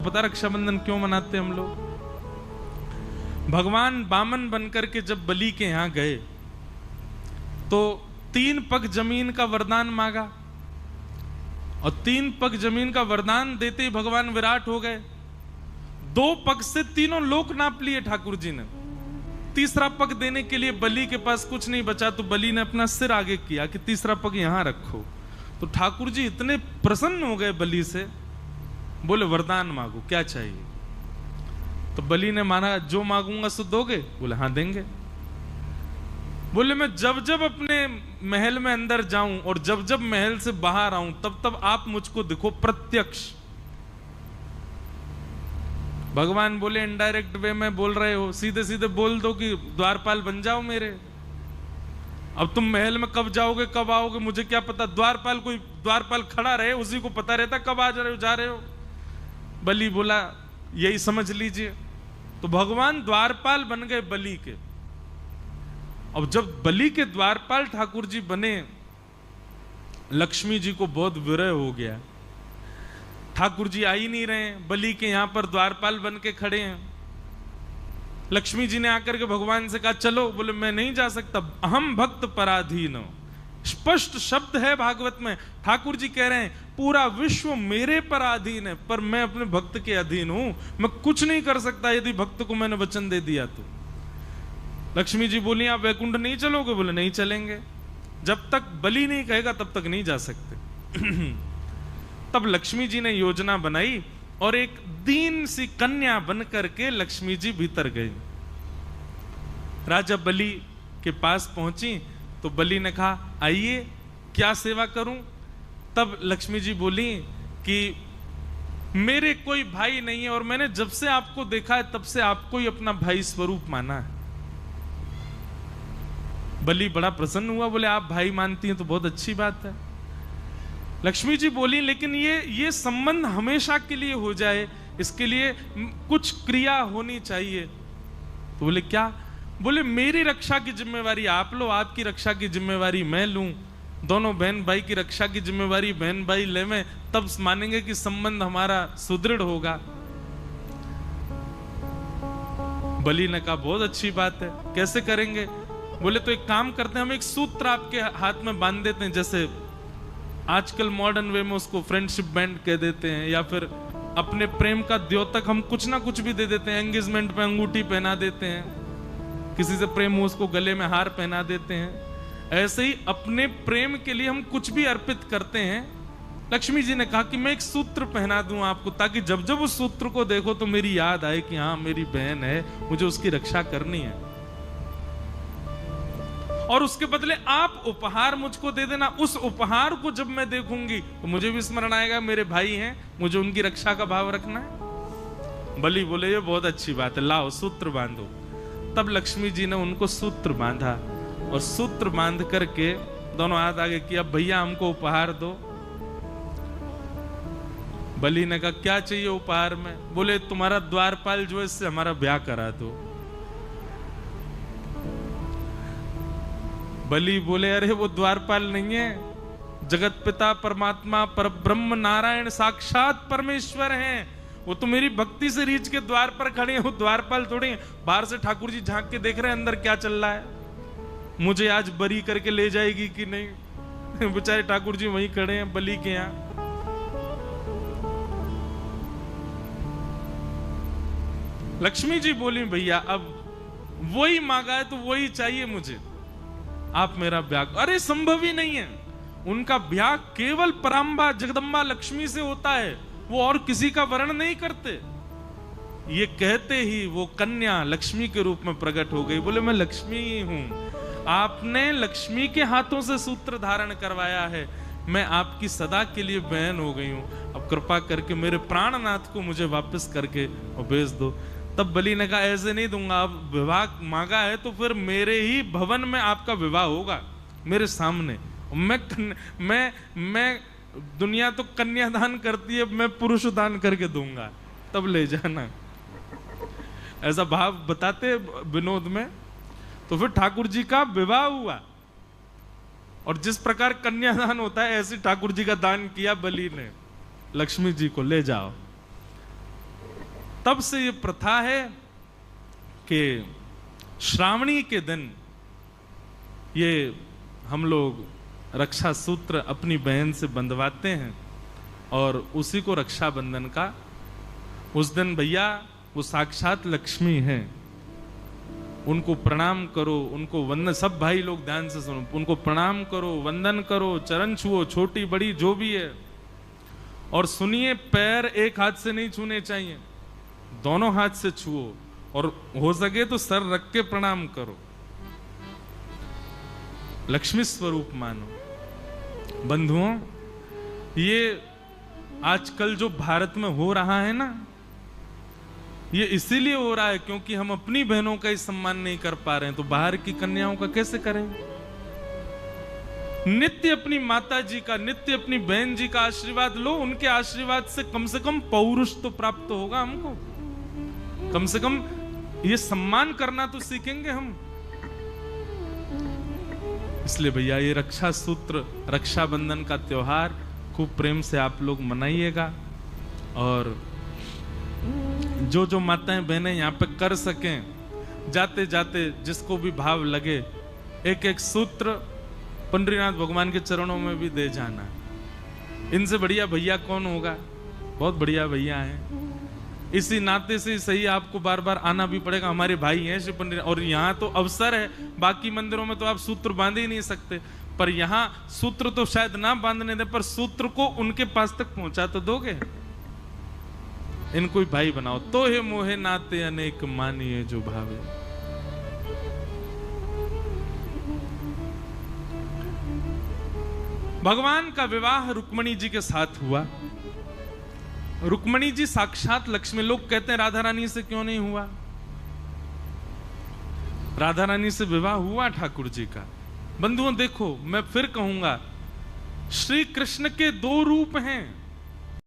पता रक्षाबंधन क्यों मनाते हम लोग? भगवान बामन बनकर के जब बलि के यहां गए तो 3 पग जमीन का वरदान मांगा, और 3 पग जमीन का वरदान देते ही भगवान विराट हो गए। 2 पग से तीनों लोक नाप लिए ठाकुर जी ने। तीसरा पग देने के लिए बलि के पास कुछ नहीं बचा, तो बलि ने अपना सिर आगे किया कि तीसरा पग यहां रखो। तो ठाकुर जी इतने प्रसन्न हो गए बलि से, बोले वरदान मांगो, क्या चाहिए? तो बलि ने माना जो मांगूंगा सो दोगे? बोले हाँ देंगे। बोले मैं जब जब अपने महल में अंदर जाऊं और जब जब महल से बाहर आऊं तब तब आप मुझको दिखो प्रत्यक्ष। भगवान बोले इनडायरेक्ट वे में बोल रहे हो, सीधे सीधे बोल दो कि द्वारपाल बन जाओ मेरे। अब तुम महल में कब जाओगे कब आओगे मुझे क्या पता? द्वारपाल कोई द्वारपाल खड़ा रहे, उसी को पता रहता कब आ जा रहे हो। बलि बोला यही समझ लीजिए। तो भगवान द्वारपाल बन गए बलि के। अब जब बलि के द्वारपाल ठाकुर जी बने, लक्ष्मी जी को बहुत विरह हो गया। ठाकुर जी आ ही नहीं रहे, बलि के यहां पर द्वारपाल बन के खड़े हैं। लक्ष्मी जी ने आकर के भगवान से कहा चलो। बोले मैं नहीं जा सकता, अहम भक्त पराधीन। स्पष्ट शब्द है भागवत में, ठाकुर जी कह रहे हैं पूरा विश्व मेरे पर अधीन है, पर मैं अपने भक्त के अधीन हूं, मैं कुछ नहीं कर सकता यदि भक्त को मैंने वचन दे दिया तो। लक्ष्मी जी बोली आप वैकुंठ नहीं चलोगे? बोले नहीं चलेंगे, जब तक बलि नहीं कहेगा तब तक नहीं जा सकते। तब लक्ष्मी जी ने योजना बनाई और एक दीन सी कन्या बन करके लक्ष्मी जी भीतर गई। राजा बलि के पास पहुंची तो बलि ने कहा आइए क्या सेवा करूं? तब लक्ष्मी जी बोली कि मेरे कोई भाई नहीं है और मैंने जब से आपको देखा है तब से आपको ही अपना भाई स्वरूप माना है। बलि बड़ा प्रसन्न हुआ, बोले आप भाई मानती हैं तो बहुत अच्छी बात है। लक्ष्मी जी बोली लेकिन ये संबंध हमेशा के लिए हो जाए, इसके लिए कुछ क्रिया होनी चाहिए। तो बोले क्या? बोले मेरी रक्षा की जिम्मेवारी आप लो, आपकी रक्षा की जिम्मेवारी मैं लूं, दोनों बहन भाई की रक्षा की जिम्मेवारी बहन भाई ले में, तब मानेंगे कि संबंध हमारा सुदृढ़ होगा। बलि ने कहा बहुत अच्छी बात है, कैसे करेंगे? बोले तो एक काम करते हैं, हम एक सूत्र आपके हाथ में बांध देते हैं, जैसे आजकल मॉडर्न वे में उसको फ्रेंडशिप बैंड कह देते हैं, या फिर अपने प्रेम का द्योतक हम कुछ ना कुछ भी दे देते हैं। एंगेजमेंट पे अंगूठी पहना देते हैं, किसी से प्रेम हो उसको गले में हार पहना देते हैं। ऐसे ही अपने प्रेम के लिए हम कुछ भी अर्पित करते हैं। लक्ष्मी जी ने कहा कि मैं एक सूत्र पहना दूं आपको, ताकि जब जब उस सूत्र को देखो तो मेरी याद आए कि हाँ मेरी बहन है, मुझे उसकी रक्षा करनी है। और उसके बदले आप उपहार मुझको दे देना। उस उपहार को जब मैं देखूंगी तो मुझे भी स्मरण आएगा मेरे भाई हैं, मुझे उनकी रक्षा का भाव रखना है। बलि बोले ये बहुत अच्छी बात है, लाओ सूत्र बांधो। तब लक्ष्मी जी ने उनको सूत्र बांधा और सूत्र बांध करके दोनों हाथ आगे किया, भैया हमको उपहार दो। बलि ने कहा क्या चाहिए उपहार में? बोले तुम्हारा द्वारपाल जो है इससे हमारा ब्याह करा दो। बलि बोले अरे वो द्वारपाल नहीं है, जगत पिता परमात्मा परब्रह्म नारायण साक्षात परमेश्वर हैं। वो तो मेरी भक्ति से रीछ के द्वार पर खड़े हैं, वो द्वारपाल थोड़े हैं। बाहर से ठाकुर जी झांक के देख रहे हैं अंदर क्या चल रहा है, मुझे आज बरी करके ले जाएगी कि नहीं। बेचारे ठाकुर जी वहीं खड़े हैं बलि के यहां। लक्ष्मी जी बोली भैया अब वही मांगा है तो वही चाहिए मुझे, आप मेरा ब्याह। अरे संभव ही नहीं है, उनका ब्याह केवल पराम्बा जगदम्बा लक्ष्मी से होता है, वो और किसी का वर्ण नहीं करते। ये कहते ही वो कन्या लक्ष्मी के रूप में प्रकट हो गई। बोले मैं लक्ष्मी ही हूं, आपने लक्ष्मी के हाथों से सूत्र धारण करवाया है, मैं आपकी सदा के लिए बहन हो गई हूं। अब कृपा करके मेरे प्राणनाथ को मुझे वापस करके और भेज दो। तब बलि ने कहा ऐसे नहीं दूंगा, आप विवाह मांगा है तो फिर मेरे ही भवन में आपका विवाह होगा, मेरे सामने। मैं दुनिया तो कन्यादान करती है, मैं पुरुष दान करके दूंगा, तब ले जाना। ऐसा भाव बताते विनोद में। तो फिर ठाकुर जी का विवाह हुआ और जिस प्रकार कन्यादान होता है ऐसे ठाकुर जी का दान किया बलि ने। लक्ष्मी जी को ले जाओ। तब से ये प्रथा है कि श्रावणी के दिन ये हम लोग रक्षा सूत्र अपनी बहन से बंधवाते हैं और उसी को रक्षाबंधन का, उस दिन भैया वो साक्षात लक्ष्मी है, उनको प्रणाम करो, उनको वंदन, सब भाई लोग ध्यान से सुनो, उनको प्रणाम करो, वंदन करो, चरण छुओ, छोटी बड़ी जो भी है। और सुनिए, पैर एक हाथ से नहीं छूने चाहिए, दोनों हाथ से छुओ, और हो सके तो सर रख के प्रणाम करो, लक्ष्मी स्वरूप मानो। बंधुओं, ये आजकल जो भारत में हो रहा है ना, ये इसीलिए हो रहा है क्योंकि हम अपनी बहनों का ही सम्मान नहीं कर पा रहे हैं, तो बाहर की कन्याओं का कैसे करें? नित्य अपनी माता जी का, नित्य अपनी बहन जी का आशीर्वाद लो, उनके आशीर्वाद से कम पौरुष तो प्राप्त होगा हमको, कम से कम ये सम्मान करना तो सीखेंगे हम। इसलिए भैया ये रक्षा सूत्र, रक्षाबंधन का त्योहार खूब प्रेम से आप लोग मनाइएगा, और जो जो माताएं बहनें यहाँ पे कर सकें, जाते जाते जिसको भी भाव लगे, एक एक सूत्र पंडरीनाथ भगवान के चरणों में भी दे जाना। इनसे बढ़िया भैया कौन होगा? बहुत बढ़िया भैया हैं। इसी नाते से सही आपको बार बार आना भी पड़ेगा, हमारे भाई हैं श्री पंडित। और यहाँ तो अवसर है, बाकी मंदिरों में तो आप सूत्र बांध ही नहीं सकते, पर यहाँ सूत्र तो शायद ना बांधने दे, पर सूत्र को उनके पास तक पहुंचा तो दोगे। इनको ही भाई बनाओ। तो हे मोहे नाते अनेक मानिए जो भावे। भगवान का विवाह रुक्मणी जी के साथ हुआ। रुक्मणी जी साक्षात लक्ष्मी। लोग कहते हैं राधा रानी से क्यों नहीं हुआ? राधा रानी से विवाह हुआ ठाकुर जी का। बंधुओं देखो, मैं फिर कहूंगा, श्री कृष्ण के दो रूप हैं।